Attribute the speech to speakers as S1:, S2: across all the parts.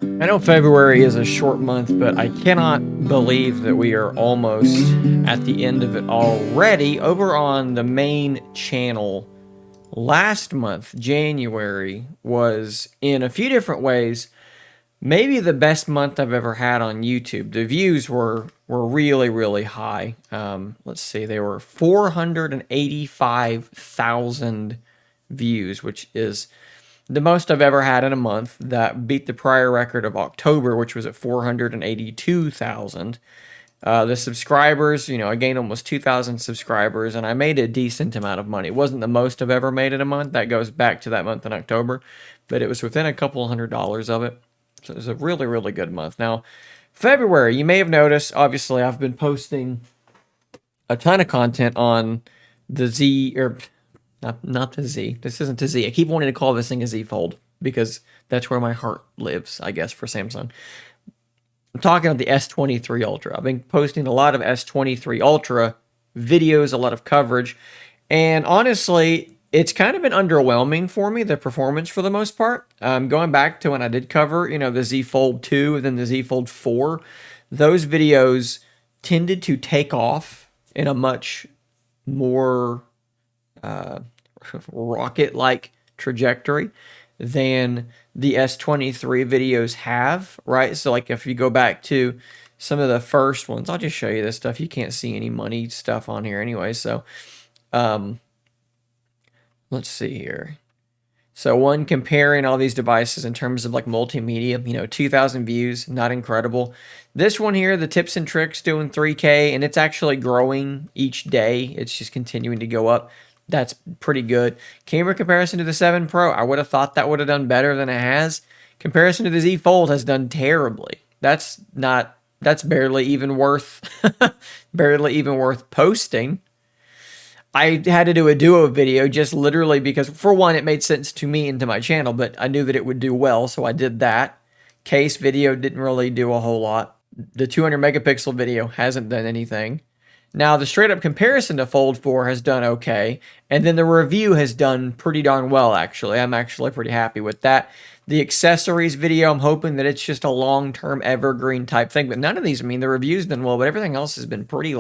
S1: I know February is a short month, but I cannot believe that we are almost at the end of it already. Over on the main channel, last month, January, was in a few different ways maybe the best month I've ever had on YouTube. The views were really really high. Let's see, they were 485,000 views, which is the most I've ever had in a month. That beat the prior record of October, which was at 482,000. The subscribers, I gained almost 2,000 subscribers, and I made a decent amount of money. It wasn't the most I've ever made in a month. That goes back to that month in October, but it was within a couple $100 of it. So it was a really, really good month. Now, February, you may have noticed, obviously, I've been posting a ton of content on the Z, or not the Z. This isn't the Z. I keep wanting to call this thing a Z Fold because that's where my heart lives, I guess, for Samsung. I'm talking about the S23 Ultra. I've been posting a lot of S23 Ultra videos, a lot of coverage, and honestly, it's kind of been underwhelming for me, the performance for the most part. Going back to when I did cover, the Z Fold 2 and then the Z Fold 4, those videos tended to take off in a much more rocket-like trajectory than the S23 videos have, right? So like if you go back to some of the first ones, I'll just show you this stuff. You can't see any money stuff on here anyway. So let's see here. So one, comparing all these devices in terms of like multimedia, 2,000 views, not incredible. This one here, the tips and tricks, doing 3K, and it's actually growing each day. It's just continuing to go up. That's pretty good. Camera comparison to the 7 Pro, I would have thought that would have done better than it has. Comparison to the Z Fold has done terribly. That's barely even worth posting. I had to do a duo video just literally because, for one, it made sense to me and to my channel, but I knew that it would do well, so I did that. Case video didn't really do a whole lot. The 200 megapixel video hasn't done anything. Now, the straight up comparison to Fold 4 has done okay, and then the review has done pretty darn well, actually. I'm actually pretty happy with that. The accessories video, I'm hoping that it's just a long-term evergreen type thing, but none of these, the review's done well, but everything else has been pretty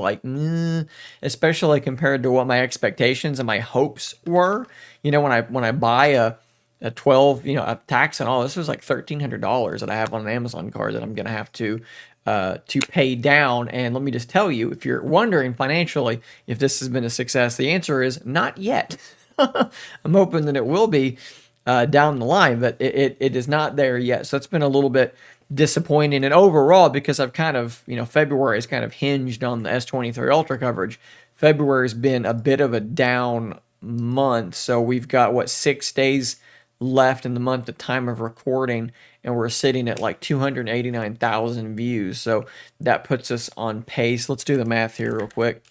S1: especially compared to what my expectations and my hopes were. When I buy a 12, a tax and all, this was like $1,300 that I have on an Amazon card that I'm going to have to pay down. And let me just tell you, if you're wondering financially if this has been a success, the answer is not yet. I'm hoping that it will be down the line, but it is not there yet. So it's been a little bit disappointing. And overall, because I've kind of, February is kind of hinged on the S23 Ultra coverage, February has been a bit of a down month. So we've got, 6 days left in the month at time of recording, and we're sitting at like 289,000 views. So that puts us on pace. Let's do the math here real quick.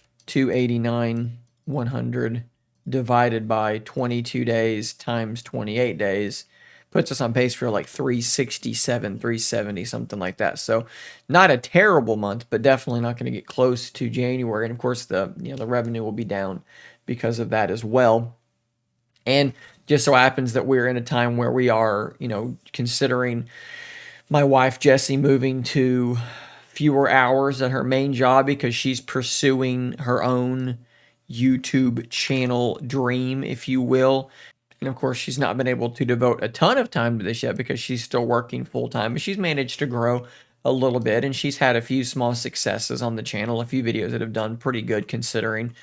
S1: 100 divided by 22 days times 28 days puts us on pace for like 367, 370, something like that. So not a terrible month, but definitely not going to get close to January. And of course, the revenue will be down because of that as well. And just so happens that we're in a time where we are, considering my wife, Jessie, moving to fewer hours at her main job because she's pursuing her own YouTube channel dream, if you will. And of course, she's not been able to devote a ton of time to this yet because she's still working full time, but she's managed to grow a little bit, and she's had a few small successes on the channel, a few videos that have done pretty good considering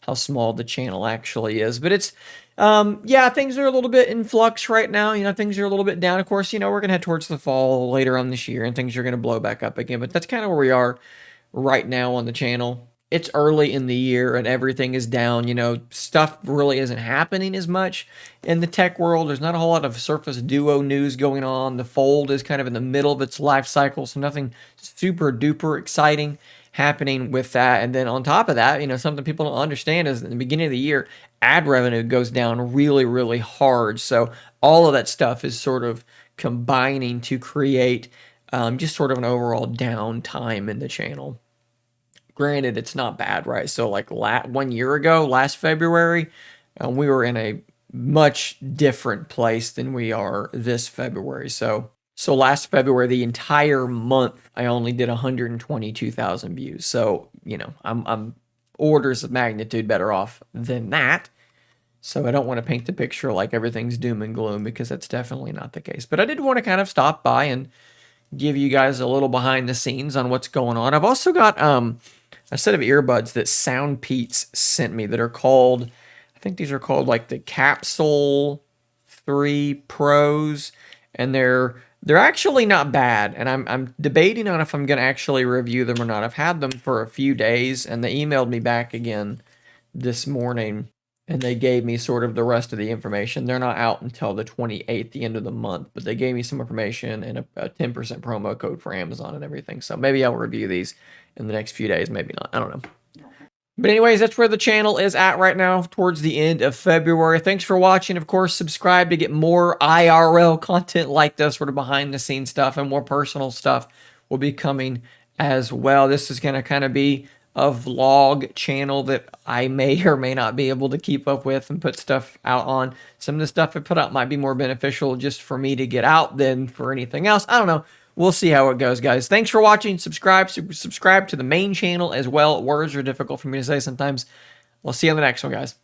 S1: how small the channel actually is. But it's, things are a little bit in flux right now. Things are a little bit down. Of course, we're going to head towards the fall later on this year, and things are going to blow back up again. But that's kind of where we are right now on the channel. It's early in the year and everything is down. Stuff really isn't happening as much in the tech world. There's not a whole lot of Surface Duo news going on. The Fold is kind of in the middle of its life cycle, so nothing super duper exciting happening with that. And then on top of that, something people don't understand is at the beginning of the year, ad revenue goes down really, really hard. So all of that stuff is sort of combining to create just sort of an overall downtime in the channel. Granted, it's not bad, right? So like 1 year ago, last February, we were in a much different place than we are this February. So So last February, the entire month, I only did 122,000 views. So, you know, I'm orders of magnitude better off than that. So I don't want to paint the picture like everything's doom and gloom, because that's definitely not the case. But I did want to kind of stop by and give you guys a little behind the scenes on what's going on. I've also got a set of earbuds that SoundPeats sent me that are called, I think these are called like the Capsule 3 Pros, and they're actually not bad, and I'm debating on if I'm going to actually review them or not. I've had them for a few days, and they emailed me back again this morning, and they gave me sort of the rest of the information. They're not out until the 28th, the end of the month, but they gave me some information and a 10% promo code for Amazon and everything. So maybe I'll review these in the next few days, maybe not. I don't know. But anyways, that's where the channel is at right now, towards the end of February. Thanks for watching. Of course, subscribe to get more IRL content like this, sort of behind the scenes stuff, and more personal stuff will be coming as well. This is going to kind of be a vlog channel that I may or may not be able to keep up with and put stuff out on. Some of the stuff I put out might be more beneficial just for me to get out than for anything else. I don't know. We'll see how it goes, guys. Thanks for watching. Subscribe to the main channel as well. Words are difficult for me to say sometimes. We'll see you on the next one, guys.